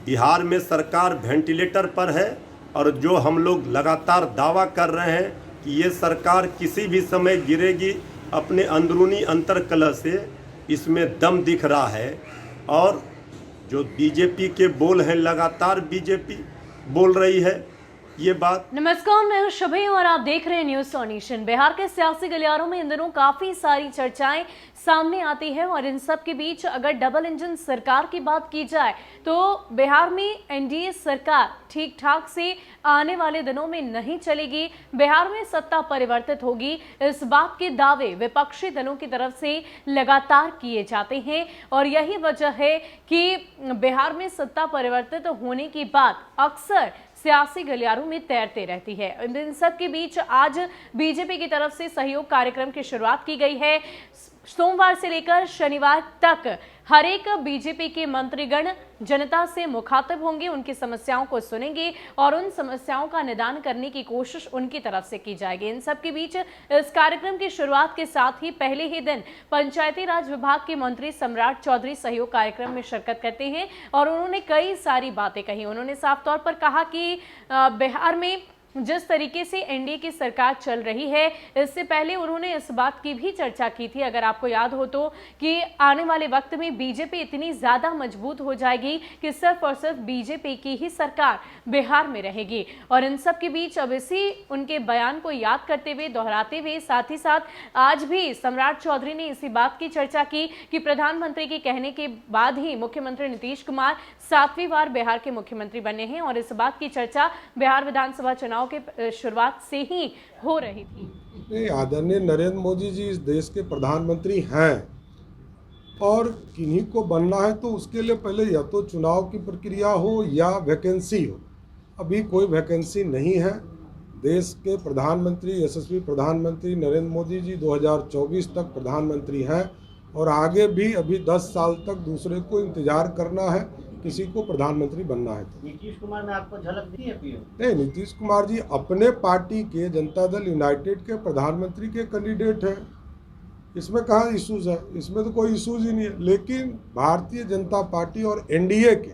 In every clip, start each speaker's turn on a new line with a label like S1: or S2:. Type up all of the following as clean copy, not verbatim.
S1: बिहार में सरकार वेंटिलेटर पर है और जो हम लोग लगातार दावा कर रहे हैं कि ये सरकार किसी भी समय गिरेगी अपने अंदरूनी अंतर्कलह से, इसमें दम दिख रहा है। और जो बीजेपी के बोल हैं, लगातार बीजेपी बोल रही है ये बात।
S2: नमस्कार, मैं हूं शुभी और आप देख रहे हैं न्यूज़ ऑन नेशन। बिहार के सियासी गलियारों में इन दिनों काफी सारी चर्चाएं सामने आती है और इन सब के बीच अगर डबल इंजन सरकार की बात की जाए तो बिहार में एनडीए सरकार ठीक ठाक से आने वाले दिनों में नहीं चलेगी। बिहार में सत्ता परिवर्तित होगी, इस बात के दावे विपक्षी दलों की तरफ से लगातार किए जाते हैं और यही वजह है कि बिहार में सत्ता परिवर्तित होने की बात अक्सर सियासी गलियारों में तैरते रहती है। इन सब के बीच आज बीजेपी की तरफ से सहयोग कार्यक्रम की शुरुआत की गई है। सोमवार से लेकर शनिवार तक हर एक बीजेपी के मंत्रीगण जनता से मुखातिब होंगे, उनकी समस्याओं को सुनेंगे और उन समस्याओं का निदान करने की कोशिश उनकी तरफ से की जाएगी। इन सब के बीच इस कार्यक्रम की शुरुआत के साथ ही पहले ही दिन पंचायती राज विभाग के मंत्री सम्राट चौधरी सहयोग कार्यक्रम में शिरकत करते हैं और उन्होंने कई सारी बातें कही। उन्होंने साफ तौर पर कहा कि बिहार में जिस तरीके से एनडीए की सरकार चल रही है, इससे पहले उन्होंने इस बात की भी चर्चा की थी, अगर आपको याद हो तो, कि आने वाले वक्त में बीजेपी इतनी ज्यादा मजबूत हो जाएगी कि सिर्फ और सिर्फ बीजेपी की ही सरकार बिहार में रहेगी। और इन सब के बीच अब इसी उनके बयान को याद करते हुए, दोहराते हुए, साथ ही साथ आज भी सम्राट चौधरी ने इसी बात की चर्चा की कि प्रधानमंत्री के कहने के बाद ही मुख्यमंत्री नीतीश कुमार 7वीं बार बिहार के मुख्यमंत्री बने हैं और इस बात की चर्चा बिहार विधानसभा चुनाव के शुरुआत से ही हो रही थी।
S3: आदरणीय नरेंद्र मोदी जी इस देश के प्रधानमंत्री हैं और किन्हीं को बनना है तो उसके लिए पहले या तो चुनाव की प्रक्रिया हो या वैकेंसी हो। अभी कोई वैकेंसी नहीं है। देश के प्रधानमंत्री, यशस्वी प्रधानमंत्री नरेंद्र मोदी जी 2024 तक प्रधानमंत्री हैं और आगे भी अभी 10 साल तक दूसरे को इंतजार करना है किसी को प्रधानमंत्री बनना है। तो
S4: नीतीश कुमार में आपको झलक दी है पीएम?
S3: नहीं, नीतीश कुमार जी अपने पार्टी के जनता दल यूनाइटेड के प्रधानमंत्री के कैंडिडेट हैं, इसमें कहाँ इश्यूज है? इसमें तो कोई इश्यूज ही नहीं है। लेकिन भारतीय जनता पार्टी और एनडीए के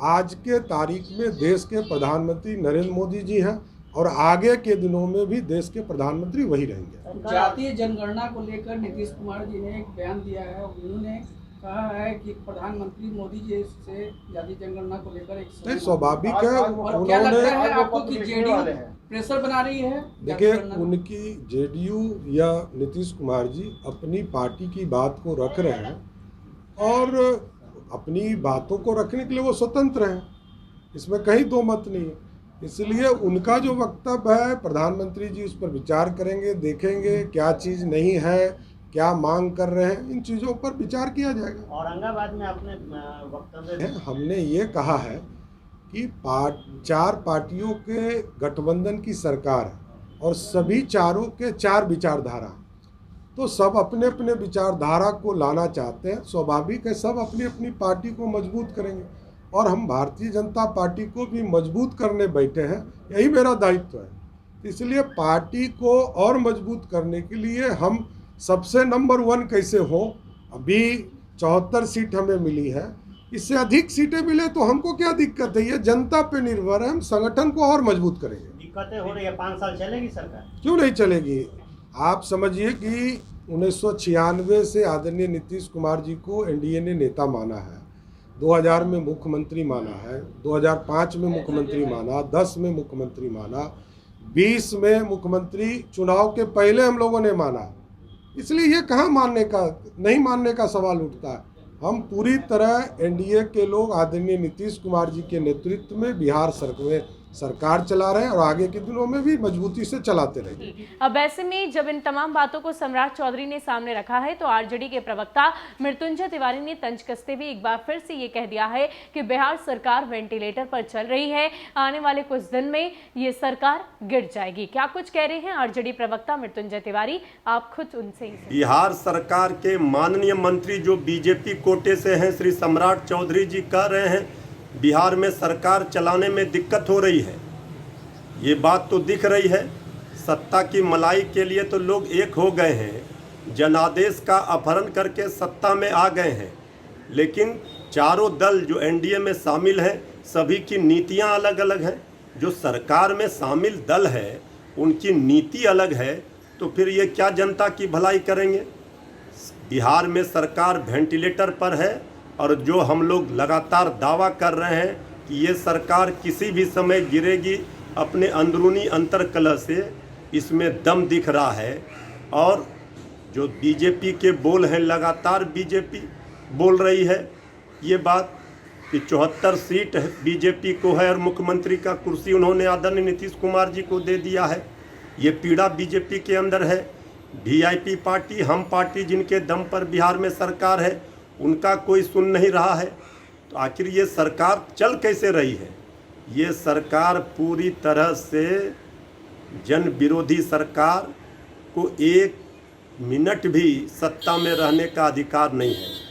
S3: आज के तारीख में देश के प्रधानमंत्री नरेंद्र मोदी जी हैं और आगे के दिनों में भी देश के प्रधानमंत्री वही रहेंगे।
S5: जातीय जनगणना को लेकर नीतीश कुमार जी ने एक बयान दिया है। उन्होंने कहा है कि प्रधाधानमंत्री मोदी जी से जातीय जनगणना को लेकर एक
S3: स्वाभाविक है।
S5: उन्होंने आपको कि जेडीयू प्रेशर बना रही है?
S3: देखिए, उनकी जेडीयू या नीतीश कुमार जी अपनी पार्टी की बात को रख रहे हैं और अपनी बातों को रखने के लिए वो स्वतंत्र हैं, इसमें कहीं दो मत नहीं है। इसलिए उनका जो वक्तव्य है, प्रधानमंत्री जी उस पर विचार करेंगे, देखेंगे क्या चीज़ नहीं है, क्या मांग कर रहे हैं, इन चीज़ों पर विचार किया जाएगा।
S4: औरंगाबाद में आपने वक्तव्य
S3: हमने ये कहा है कि 4 पार्टियों के गठबंधन की सरकार है और सभी चारों के 4 विचारधारा, तो सब अपने अपने विचारधारा को लाना चाहते हैं। स्वाभाविक है, सब अपनी अपनी पार्टी को मजबूत करेंगे और हम भारतीय जनता पार्टी को भी मजबूत करने बैठे हैं, यही मेरा दायित्व है। इसलिए पार्टी को और मजबूत करने के लिए हम सबसे नंबर 1 कैसे हो। अभी 74 सीट हमें मिली है, इससे अधिक सीटें मिले तो हमको क्या दिक्कत है? ये जनता पे निर्भर है, हम संगठन को और मजबूत करेंगे।
S4: दिक्कतें हो रही है, 5 साल चलेगी सरकार?
S3: क्यों नहीं चलेगी? आप समझिए कि 1996 से आदरणीय नीतीश कुमार जी को एनडीए ने नेता माना है, 2000 में मुख्यमंत्री माना है, 2005 में मुख्यमंत्री माना, 10 में मुख्यमंत्री माना, 20 में मुख्यमंत्री चुनाव के पहले हम लोगों ने माना। इसलिए ये कहाँ नहीं मानने का सवाल उठता है। हम पूरी तरह एनडीए के लोग आदरणीय नीतीश कुमार जी के नेतृत्व में बिहार सरकार चला रहे हैं और आगे के दिनों में भी मजबूती से चलाते रहेंगे।
S2: अब ऐसे में जब इन तमाम बातों को सम्राट चौधरी ने सामने रखा है तो आरजेडी के प्रवक्ता मृत्युंजय तिवारी ने तंज कसते हुए एक बार फिर से ये कह दिया है कि बिहार सरकार वेंटिलेटर पर चल रही है, आने वाले कुछ दिन में ये सरकार गिर जाएगी। क्या कुछ कह रहे हैं आरजेडी प्रवक्ता मृत्युंजय तिवारी, आप खुद उनसे।
S1: बिहार सरकार के माननीय मंत्री जो बीजेपी कोटे से हैं, श्री सम्राट चौधरी जी कह रहे हैं बिहार में सरकार चलाने में दिक्कत हो रही है। ये बात तो दिख रही है। सत्ता की मलाई के लिए तो लोग एक हो गए हैं, जनादेश का अपहरण करके सत्ता में आ गए हैं, लेकिन चारों दल जो एनडीए में शामिल हैं सभी की नीतियां अलग अलग हैं। जो सरकार में शामिल दल है उनकी नीति अलग है, तो फिर ये क्या जनता की भलाई करेंगे। बिहार में सरकार वेंटिलेटर पर है और जो हम लोग लगातार दावा कर रहे हैं कि ये सरकार किसी भी समय गिरेगी अपने अंदरूनी अंतर्कलह से, इसमें दम दिख रहा है। और जो बीजेपी के बोल हैं, लगातार बीजेपी बोल रही है ये बात कि 74 सीट बीजेपी को है और मुख्यमंत्री का कुर्सी उन्होंने आदरणीय नीतीश कुमार जी को दे दिया है। ये पीड़ा बीजेपी के अंदर है। वीआईपी पार्टी, हम पार्टी जिनके दम पर बिहार में सरकार है, उनका कोई सुन नहीं रहा है। तो आखिर ये सरकार चल कैसे रही है। ये सरकार पूरी तरह से जन विरोधी सरकार को एक मिनट भी सत्ता में रहने का अधिकार नहीं है।